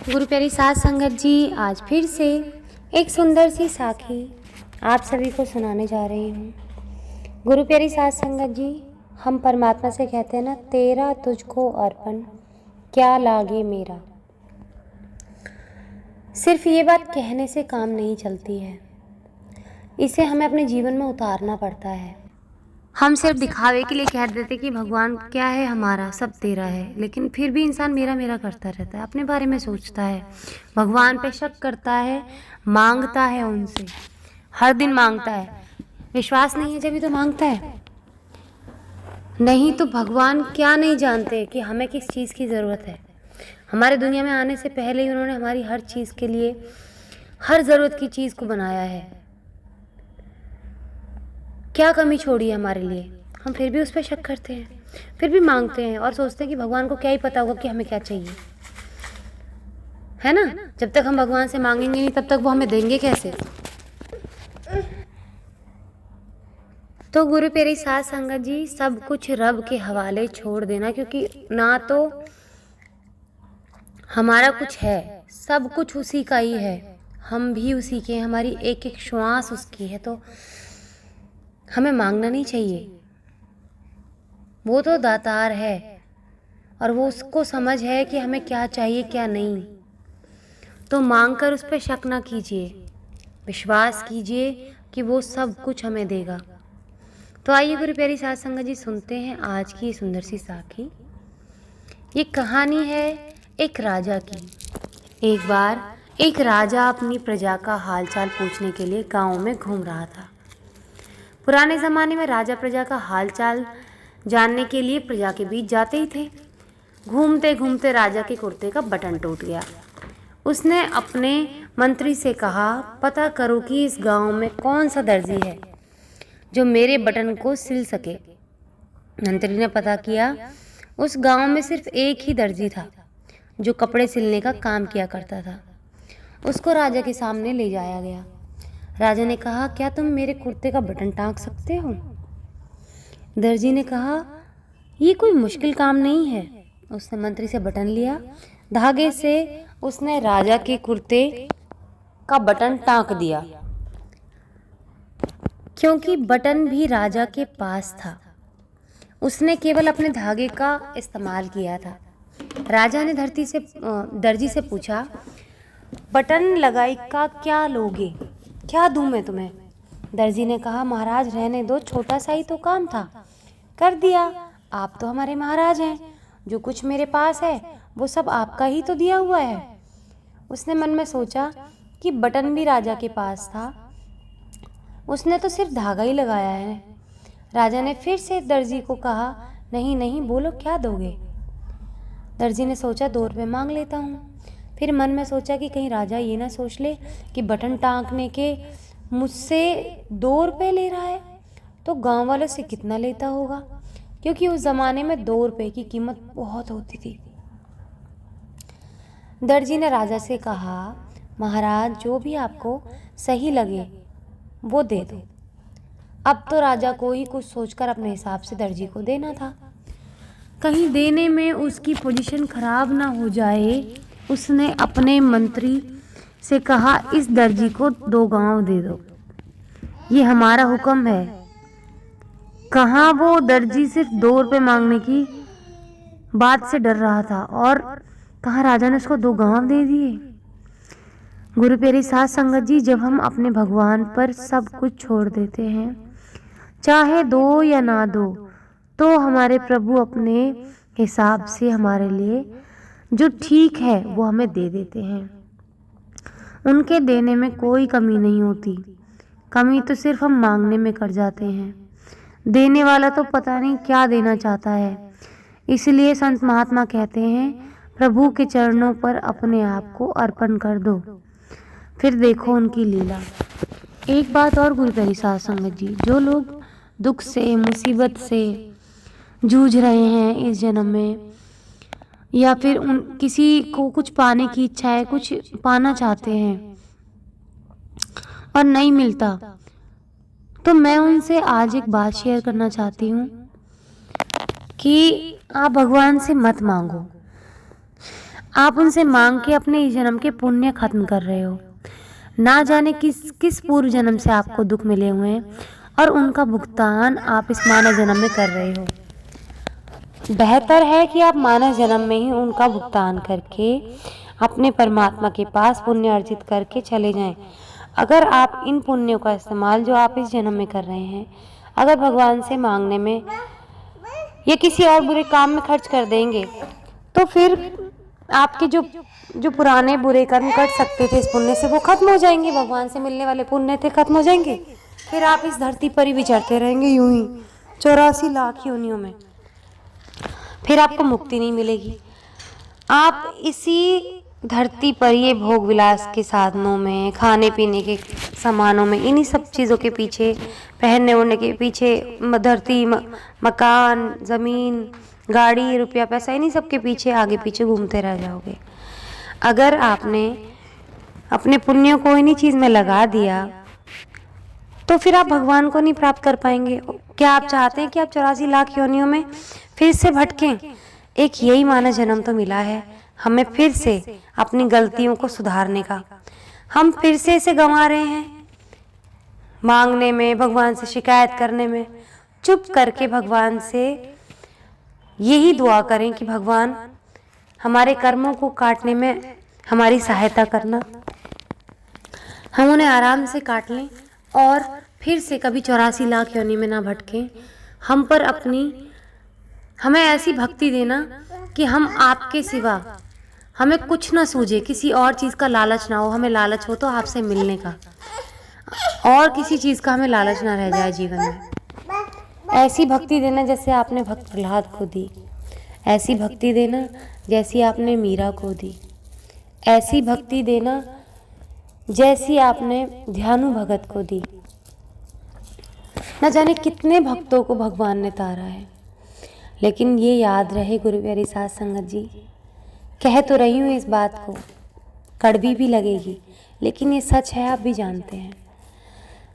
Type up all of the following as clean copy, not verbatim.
गुरु प्यारी साध संगत जी, आज फिर से एक सुंदर सी साखी आप सभी को सुनाने जा रही हूँ। गुरु प्यारी साध संगत जी, हम परमात्मा से कहते हैं ना, तेरा तुझको अर्पण क्या लागे मेरा। सिर्फ ये बात कहने से काम नहीं चलती है, इसे हमें अपने जीवन में उतारना पड़ता है। हम सिर्फ दिखावे के लिए कह देते कि भगवान क्या है, हमारा सब तेरा है, लेकिन फिर भी इंसान मेरा मेरा करता रहता है, अपने बारे में सोचता है, भगवान पे शक करता है, मांगता है उनसे, हर दिन मांगता है। विश्वास नहीं है जब तो मांगता है, नहीं तो भगवान क्या नहीं जानते कि हमें किस चीज़ की ज़रूरत है। हमारे दुनिया में आने से पहले ही उन्होंने हमारी हर चीज़ के लिए, हर ज़रूरत की चीज़ को बनाया है। क्या कमी छोड़ी है हमारे लिए, हम फिर भी उस पर शक करते हैं, फिर भी मांगते हैं और सोचते हैं कि भगवान को क्या ही पता होगा कि हमें क्या चाहिए, है ना। जब तक हम भगवान से मांगेंगे नहीं, तब तक वो हमें देंगे कैसे। तो गुरु प्यारी साध संगत जी, सब कुछ रब के हवाले छोड़ देना, क्योंकि ना तो हमारा कुछ है, सब कुछ उसी का ही है, हम भी उसी के हैं, हमारी एक एक श्वास उसकी है। तो हमें मांगना नहीं चाहिए, वो तो दातार है और वो उसको समझ है कि हमें क्या चाहिए क्या नहीं। तो मांग कर उस पर शक ना कीजिए, विश्वास कीजिए कि वो सब कुछ हमें देगा। तो आइए गुरु प्यारी साध संगत जी, सुनते हैं आज की सुंदर सी साखी। ये कहानी है एक राजा की। एक बार एक राजा अपनी प्रजा का हालचाल पूछने के लिए गांव में घूम रहा था। पुराने ज़माने में राजा प्रजा का हालचाल जानने के लिए प्रजा के बीच जाते ही थे। घूमते घूमते राजा के कुर्ते का बटन टूट गया। उसने अपने मंत्री से कहा, पता करो कि इस गांव में कौन सा दर्जी है जो मेरे बटन को सिल सके। मंत्री ने पता किया, उस गांव में सिर्फ एक ही दर्जी था जो कपड़े सिलने का काम किया करता था। उसको राजा के सामने ले जाया गया। राजा ने कहा, क्या तुम मेरे कुर्ते का बटन टाँग सकते हो? दर्जी ने कहा, ये कोई मुश्किल काम नहीं है। उसने मंत्री से बटन लिया, धागे से उसने राजा के कुर्ते का बटन टाँक दिया। क्योंकि बटन भी राजा के पास था, उसने केवल अपने धागे का इस्तेमाल किया था। राजा ने दर्जी से पूछा, बटन लगाई का क्या लोगे, क्या दूं मैं तुम्हें? दर्जी ने कहा, महाराज रहने दो, छोटा सा ही तो काम था, कर दिया। आप तो हमारे महाराज हैं, जो कुछ मेरे पास है वो सब आपका ही तो दिया हुआ है। उसने मन में सोचा कि बटन भी राजा के पास था, उसने तो सिर्फ धागा ही लगाया है। राजा ने फिर से दर्जी को कहा, नहीं नहीं, बोलो क्या दोगे? दर्जी ने सोचा, 2 रुपये मांग लेता हूँ। फिर मन में सोचा कि कहीं राजा ये ना सोच ले कि बटन टाँकने के मुझसे 2 रुपये ले रहा है, तो गांव वालों से कितना लेता होगा, क्योंकि उस ज़माने में 2 रुपये की कीमत बहुत होती थी। दर्जी ने राजा से कहा, महाराज जो भी आपको सही लगे वो दे दो। अब तो राजा को ही कुछ सोचकर अपने हिसाब से दर्जी को देना था, कहीं देने में उसकी पोजीशन खराब ना हो जाए। उसने अपने मंत्री से कहा, इस दर्जी को 2 गांव दे दो, ये हमारा हुक्म है। कहाँ वो दर्जी सिर्फ 2 रुपये मांगने की बात से डर रहा था, और कहाँ राजा ने उसको 2 गांव दे दिए। गुरु प्यारी साध संगत जी, जब हम अपने भगवान पर सब कुछ छोड़ देते हैं, चाहे दो या ना दो, तो हमारे प्रभु अपने हिसाब से हमारे लिए जो ठीक है वो हमें दे देते हैं। उनके देने में कोई कमी नहीं होती, कमी तो सिर्फ हम मांगने में कर जाते हैं। देने वाला तो पता नहीं क्या देना चाहता है। इसलिए संत महात्मा कहते हैं, प्रभु के चरणों पर अपने आप को अर्पण कर दो, फिर देखो उनकी लीला। एक बात और गुरु प्यारी साध संगत जी, जो लोग दुख से, मुसीबत से जूझ रहे हैं इस जन्म में, या फिर किसी को कुछ पाने की इच्छा है, कुछ पाना चाहते हैं और नहीं मिलता, तो मैं उनसे आज एक बात शेयर करना चाहती हूँ कि आप भगवान से मत मांगो। आप उनसे मांग के अपने इस जन्म के पुण्य खत्म कर रहे हो। ना जाने किस किस पूर्व जन्म से आपको दुख मिले हुए हैं और उनका भुगतान आप इस मानव जन्म में कर रहे हो। बेहतर है कि आप मानव जन्म में ही उनका भुगतान करके अपने परमात्मा के पास पुण्य अर्जित करके चले जाएं। अगर आप इन पुण्यों का इस्तेमाल जो आप इस जन्म में कर रहे हैं अगर भगवान से मांगने में या किसी और बुरे काम में खर्च कर देंगे तो फिर आपके जो पुराने बुरे कर्म कर सकते थे इस पुण्य से वो खत्म हो जाएंगे। भगवान से मिलने वाले पुण्य थे खत्म हो जाएंगे। फिर आप इस धरती पर ही विचरते रहेंगे यूं ही 84 लाख योनियों में। फिर आपको मुक्ति नहीं मिलेगी। आप इसी धरती पर ये भोग विलास के साधनों में खाने पीने के सामानों में इन्हीं सब चीज़ों के पीछे पहनने ओढ़ने के पीछे धरती मकान ज़मीन गाड़ी रुपया पैसा इन्हीं सब के पीछे आगे पीछे घूमते रह जाओगे। अगर आपने अपने पुण्यों को इन्हीं चीज़ में लगा दिया तो फिर आप भगवान को नहीं प्राप्त कर पाएंगे। क्या आप चाहते हैं कि आप 84 लाख योनियों में फिर से भटकें? एक यही मानव जन्म तो मिला है हमें फिर से अपनी गलतियों को सुधारने का। हम फिर से इसे गंवा रहे हैं मांगने में भगवान से शिकायत करने में। चुप करके भगवान से यही दुआ करें कि भगवान हमारे कर्मों को काटने में हमारी सहायता करना, हम उन्हें आराम से काट लें और फिर से कभी 84 लाख योनि में ना भटकें। हमें ऐसी भक्ति देना कि हम आपके सिवा हमें कुछ ना सूझे, किसी और चीज़ का लालच ना हो। हमें लालच हो तो आपसे मिलने का, और किसी चीज़ का हमें लालच ना रह जाए जीवन में। ऐसी भक्ति देना जैसे आपने भक्त प्रहलाद को दी, ऐसी भक्ति देना जैसी आपने मीरा को दी, ऐसी भक्ति देना जैसी आपने ध्यानु भगत को दी। न जाने कितने भक्तों को भगवान ने तारा है। लेकिन ये याद रहे गुरु प्यारी साध संगत जी, कह तो रही हूँ इस बात को, कड़वी भी लगेगी लेकिन ये सच है, आप भी जानते हैं।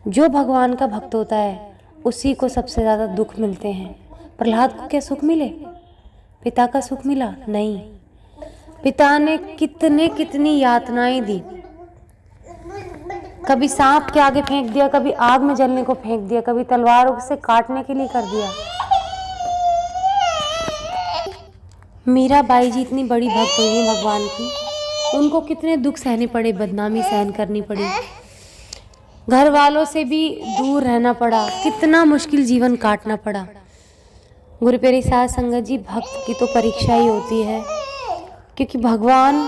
जो भगवान का भक्त होता है उसी को सबसे ज़्यादा दुख मिलते हैं। प्रहलाद को क्या सुख मिले? पिता का सुख मिला? नहीं। पिता ने कितनी यातनाएं दी। कभी सांप के आगे फेंक दिया, कभी आग में जलने को फेंक दिया, कभी तलवारों से काटने के लिए कर दिया। मीराबाई जी इतनी बड़ी भक्त हुई है भगवान की, उनको कितने दुख सहने पड़े, बदनामी सहन करनी पड़ी, घर वालों से भी दूर रहना पड़ा, कितना मुश्किल जीवन काटना पड़ा। गुरु प्यारी साध संगत जी, भक्त की तो परीक्षा ही होती है, क्योंकि भगवान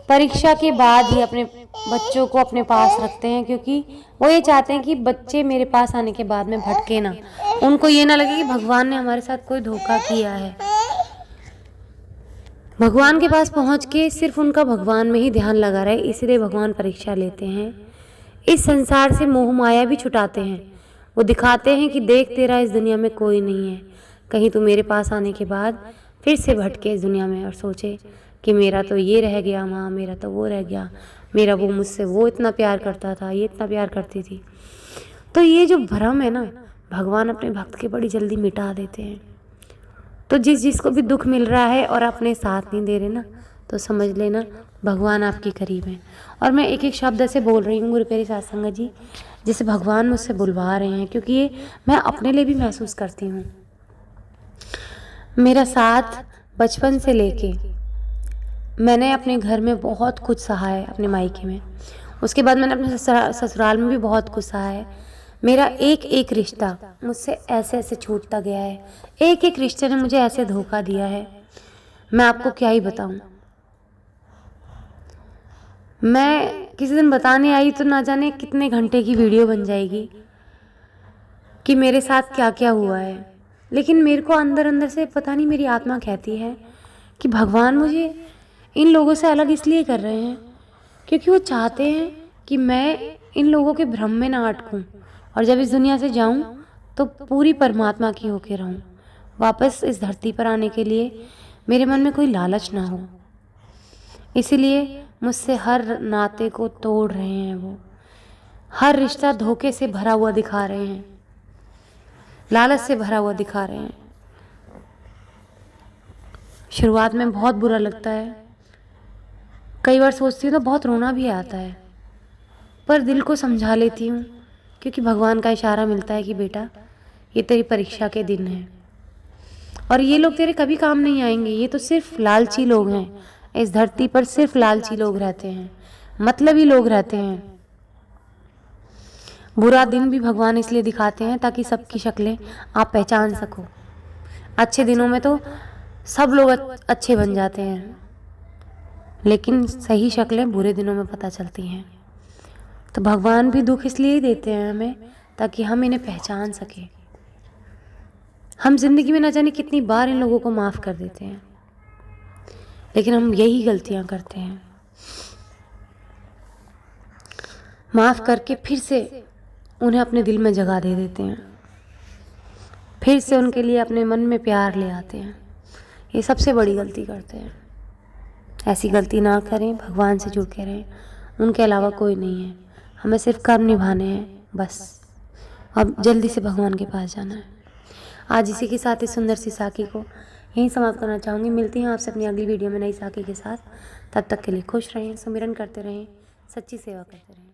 परीक्षा के बाद ही अपने बच्चों को अपने पास रखते हैं, क्योंकि वो ये चाहते हैं कि बच्चे मेरे पास आने के बाद में भटके ना, उनको ये ना लगे कि भगवान ने हमारे साथ कोई धोखा किया है। भगवान के पास पहुंच के सिर्फ उनका भगवान में ही ध्यान लगा रहे, इसलिए भगवान परीक्षा लेते हैं। इस संसार से मोह माया भी छुटाते हैं। वो दिखाते हैं कि देख, तेरा इस दुनिया में कोई नहीं है, कहीं तू मेरे पास आने के बाद फिर से भटके इस दुनिया में और सोचे कि मेरा तो ये रह गया माँ, मेरा तो वो रह गया, मेरा वो मुझसे वो इतना प्यार करता था, ये इतना प्यार करती थी। तो ये जो भ्रम है ना, भगवान अपने भक्त के बड़ी जल्दी मिटा देते हैं। तो जिसको भी दुख मिल रहा है और अपने साथ नहीं दे रहे ना, तो समझ लेना भगवान आपके करीब हैं। और मैं एक एक शब्द ऐसे बोल रही हूँ गुरु प्यारी साध संगत जी, जैसे भगवान मुझसे बुलवा रहे हैं, क्योंकि ये मैं अपने लिए भी महसूस करती हूँ। मेरा साथ बचपन से लेके मैंने अपने घर में बहुत कुछ सहा है, अपने मायके में, उसके बाद मैंने अपने ससुराल में भी बहुत कुछ सहा है। मेरा एक एक रिश्ता मुझसे ऐसे ऐसे छूटता गया है, एक एक रिश्ते ने मुझे ऐसे धोखा दिया है, मैं आपको क्या ही बताऊं। मैं किसी दिन बताने आई तो ना जाने कितने घंटे की वीडियो बन जाएगी कि मेरे साथ क्या क्या हुआ है। लेकिन मेरे को अंदर अंदर से पता नहीं, मेरी आत्मा कहती है कि भगवान मुझे इन लोगों से अलग इसलिए कर रहे हैं क्योंकि वो चाहते हैं कि मैं इन लोगों के भ्रम में ना अटकूं, और जब इस दुनिया से जाऊं तो पूरी परमात्मा की होके रहूं। वापस इस धरती पर आने के लिए मेरे मन में कोई लालच ना हो, इसीलिए मुझसे हर नाते को तोड़ रहे हैं। वो हर रिश्ता धोखे से भरा हुआ दिखा रहे हैं, लालच से भरा हुआ दिखा रहे हैं। शुरुआत में बहुत बुरा लगता है, कई बार सोचती हूँ तो बहुत रोना भी आता है, पर दिल को समझा लेती हूँ, क्योंकि भगवान का इशारा मिलता है कि बेटा ये तेरी परीक्षा के दिन हैं और ये लोग तेरे कभी काम नहीं आएंगे। ये तो सिर्फ लालची लोग हैं, इस धरती पर सिर्फ लालची लोग रहते हैं, मतलबी लोग रहते हैं। बुरा दिन भी भगवान इसलिए दिखाते हैं ताकि सबकी शक्लें आप पहचान सको। अच्छे दिनों में तो सब लोग अच्छे बन जाते हैं, लेकिन सही शक्लें बुरे दिनों में पता चलती हैं। तो भगवान भी दुख इसलिए ही देते हैं हमें ताकि हम इन्हें पहचान सकें। हम जिंदगी में न जाने कितनी बार इन लोगों को माफ़ कर देते हैं, लेकिन हम यही गलतियां करते हैं। माफ़ करके फिर से उन्हें अपने दिल में जगह दे देते हैं, फिर से उनके लिए अपने मन में प्यार ले आते हैं। ये सबसे बड़ी गलती करते हैं। ऐसी गलती ना करें, भगवान से जुड़ के रहें, उनके अलावा कोई नहीं है। हमें सिर्फ कर्म निभाने हैं बस, अब जल्दी से भगवान के पास जाना है। आज इसी के साथ इस सुंदर सी साखी को यहीं समाप्त करना चाहूँगी। मिलती हैं आपसे अपनी अगली वीडियो में नई साखी के साथ। तब तक के लिए खुश रहें, सुमिरन करते रहें, सच्ची सेवा करते रहें।